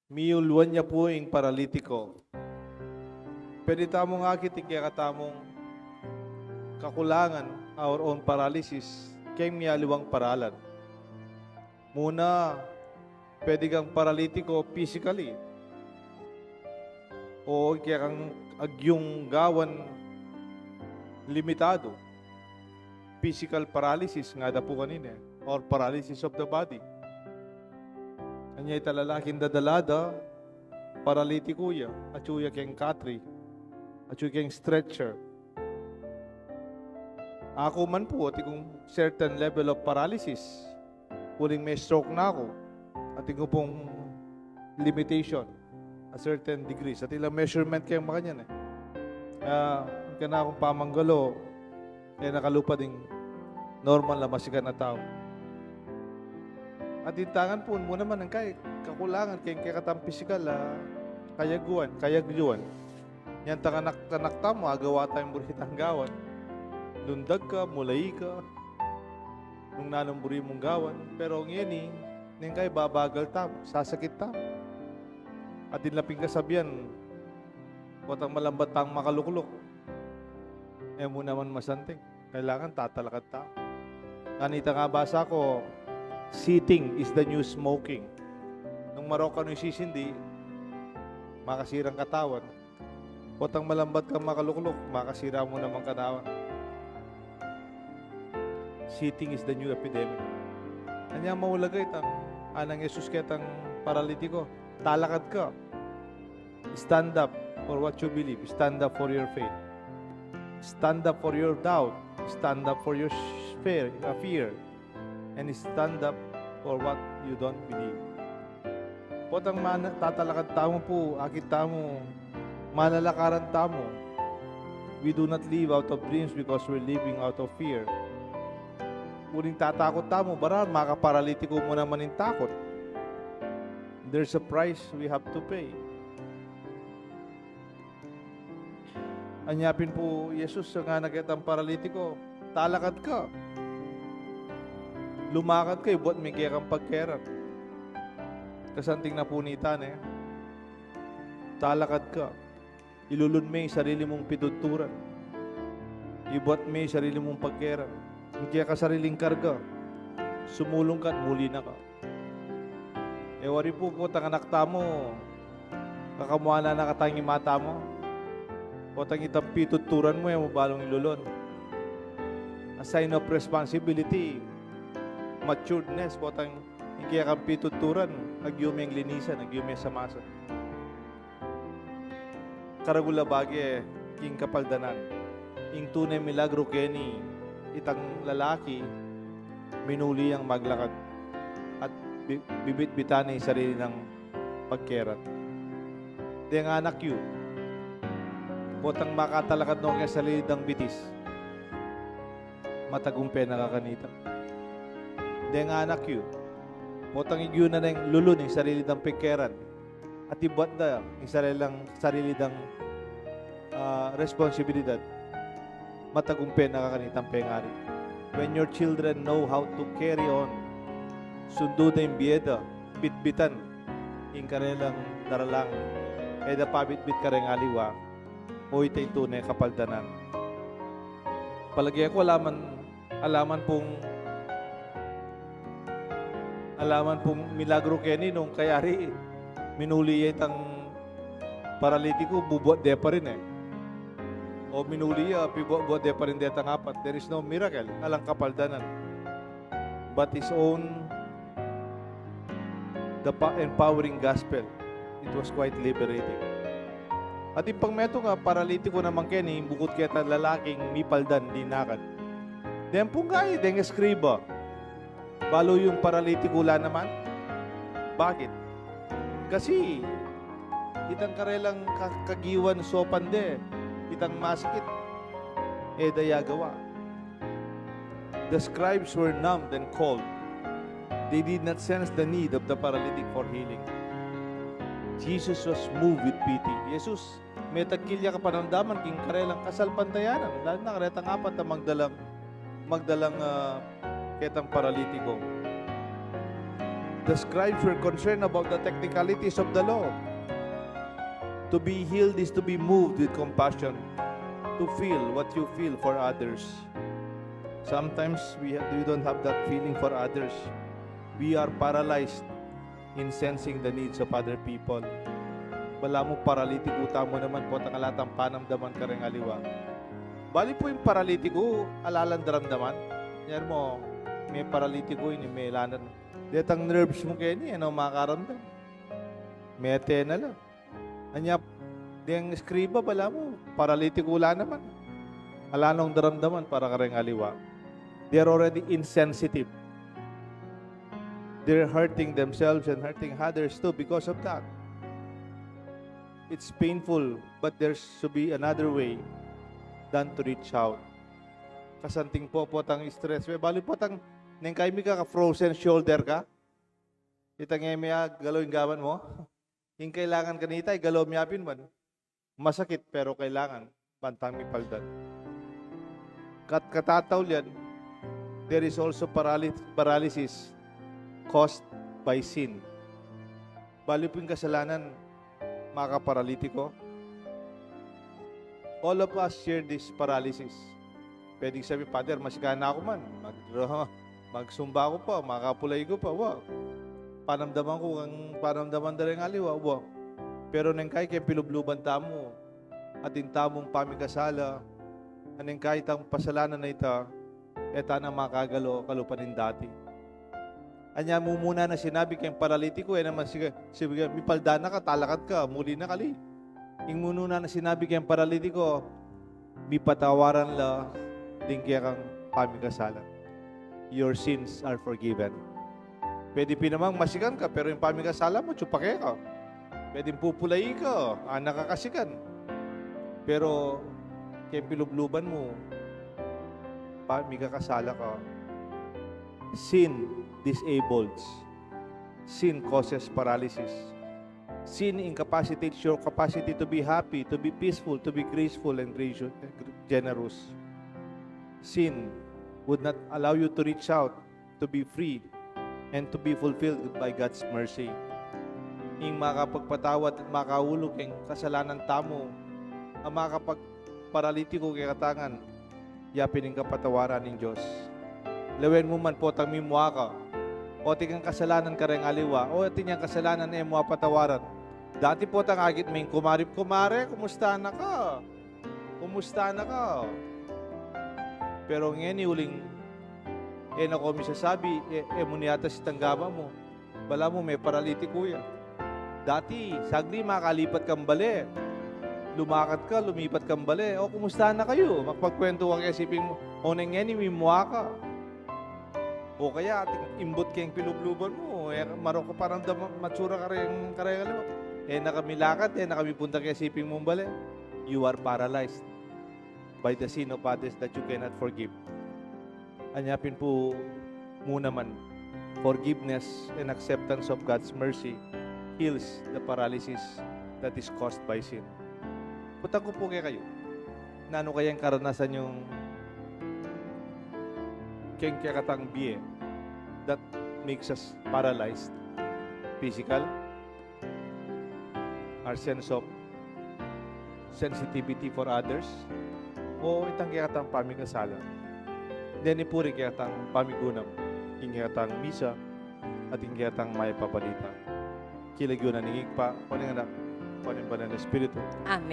Miyulwan niya po yung paralitiko. Pwede tamong akit kaya katamong kakulangan our own paralysis kay miyaliwang paralan. Muna, pwede kang paralitiko physically. O kaya kang agyong gawan limitado. Physical paralysis nga da po kanina. Or paralysis of the body. Anya italalaking dadalada, paralitiko ya. Atsuya keng katri. Atsuya keng stretcher. Ako man po, at kung certain level of paralysis, huling may stroke na ako, at ko pong limitation, a certain degree. Sa ilang measurement kayong makanyan eh. Kaya na akong pamanggalo, kaya nakalupa ding normal na masigan na tao. At intangan po mo naman ang kakulangan kaya katang physical, kayagyuan. Yan tanganak mo, agawa tayong buritang gawan. Lundag ka, mulay ka, nung nanamburi mong gawan. Pero ngayon kay babagal tamo, sasakit tamo. At dinlaping kasabihan, watang malambat tang makaluklok. Mo naman masanting. Kailangan tatalakad tamo. Kanita nga basa ko, sitting is the new smoking. Nung Maroccan yung sisindi, makasirang katawan. Watang malambat kang makaluklok, makasira mo naman katawan. Sitting is the new epidemic. Kanya maulagay anang Jesus ketang paralitiko. Talakad ka. Stand up for what you believe. Stand up for your faith. Stand up for your doubt. Stand up for your fear. And stand up for what you don't believe. Potang tatalakad tamo po, akit tamo, malalakaran tamo. We do not live out of dreams because we're living out of fear. Uling tatakot tamo, baral, makaparalitiko mo naman yung takot. There's a price we have to pay. Anyapin po, Jesus, nga nagkitang paralitiko, talakad ka. Lumakad kayo, buat may kaya kang pagkerap. Kasanting napunitan Talakad ka. Ilulun mo yung sarili mong pituturan. Ibuat mo yung sarili mong pagkerap. Hindi ka sariling karga. Sumulong ka at muli na ka. Wari po tanganak tamo, kakamuha na nakatangi mata mo. O tangitang pituturan mo, mabalong ilulon. A sign of responsibility, maturedness, potang hindi kang pituturan, nagyumeng linisan, nagyumeng samasa. Karagula bagi, king kapaldanan. Ing tunay milagro keni, itang lalaki, minuli ang maglakad at bibit-bitan ang sarili ng pagkerat. Di ang anak yu, potang makatalakad nung yung sarili ng bitis, matagumpe nakakanita. Di ang anak yu, potang igyo na ng lulun yung sarili ng pagkerat at ibat na yung sarili ng responsibilidad. Matagumpe nakakanitang pengari. When your children know how to carry on, sundo na yung biyeda, bitbitan, yung karelang daralang, da pabitbit ka rin aliwa, o itay tunay kapaldanan. Palagi ako alaman pong milagro keni nung kayari, minuli itang paralitiko, bubuat de pa rin O minuli pibuat de pa rin de tang apat. There is no miracle, alang kapaldanan. But his own the empowering gospel. It was quite liberating. At yung pangmeto nga, paralitiko naman keni, bukod kita lalaking mipaldan, dinakad. Den punggay, den eskriba. Balo yung paralitiko la naman. Bakit? Kasi, itang karelang kagiwan sopande, itang masikit, dayagawa. The scribes were numbed and cold. They did not sense the need of the paralytic for healing. Jesus was moved with pity. Jesus, may tagkilya ka panamdaman king karelang kasalpantayanan. Lalo na karetang apat na magdalang ketang paralitiko. The scribes were concerned about the technicalities of the law. To be healed is to be moved with compassion, to feel what you feel for others. Sometimes we don't have that feeling for others. We are paralyzed in sensing the needs of other people. Wala mo paralitiko, mo naman po tangalatang panamdaman ka rin aliwa. Bali po yung paralitiko, alalan daramdaman. Yan mo, may paralitiko yun, may lanan. Detang nerves mo kaya niya, ano makaramdam? May atena lang. Anya, diyang skriba, bala mo, paralitiko wala naman. Alanong daramdaman para ka rin aliwa. They're already insensitive. They're hurting themselves and hurting others too because of that. It's painful, but there should be another way than to reach out. Kasanting po tang stress. Bali po tang neng kay mi ka frozen shoulder ka. Itang emiya galawin gawan mo. Yung kailangan kanita ay galaw miyapin man. Masakit pero kailangan pantang mi paldan. Katataw yan, there is also paralysis caused by sin. Bali po yung kasalanan, mga paralitiko. All of us share this paralysis. Pwedeng sabi, Father, masikana ako man. Magsumba ako pa, makapulay ko pa. Wow. Panamdaman ko, ang panamdaman dali ng aliwa. Wow. Pero nang kay pilubluban tamo, atin tamong pamikasala, anong kahit ang pasalanan na ita, eta na makagalo kalupanin dati. Anya mo muna na sinabi kayong paralitiko, naman sige, mipalda na ka, talakat ka, muli na kali. Yung muna na sinabi kayong paralitiko, mipatawaran la, din kaya kang pamikasala. Your sins are forgiven. Pwede pinamang masikan ka, pero yung pamikasala mo, tsupake ka. Pwede pupulay ka, nakakasikan. Pero, kaya pilubluban mo, pamikakasala ka. Sin disables. Sin causes paralysis. Sin incapacitates your capacity to be happy, to be peaceful, to be graceful and gracious, generous. Sin would not allow you to reach out, to be free, and to be fulfilled by God's mercy. Ing makapagpatawad at makaulog ang kasalanan tamo, ang makapagparalitiko kay katangan, yapin ang kapatawaran ng Diyos. Lawen mo man po tang mimwa ka, o tigang kasalanan ka rin aliwa, o tigang kasalanan ay mo patawaran. Dati po tang agit may kumare, kumusta na ka? Kumusta na ka? Pero ngayon uling, nako mi sasabi, muniyata si tanggama mo, bala mo may paralitiko yan. Dati, sagli makalipat kang bali. Lumakad ka, lumipat kang bali. O, kumusta na kayo? Magpagkwento ka kaya sipin mo, o nang yan, imimwa ka. O kaya, imbot kayong pilubluban mo. Marok ka parang matsura ka rin alam mo. Nakamilakad, nakamipunta kaya sipin mong bali. You are paralyzed by the sin of others that you cannot forgive. Anyapin po muna man, forgiveness and acceptance of God's mercy heals the paralysis that is caused by sin. Putang ko po kayo. Nano kayang karanasan yung kayang kakatang biye that makes us paralyzed? Physical? Our sense of sensitivity for others? O itang kakatang pamikasala? Then ipuri kakatang pamigunam, kakatang misa, at kakatang may papalita. Kilagyo na ningig pa, kuning anak, kuning ba ng Espiritu. Amen.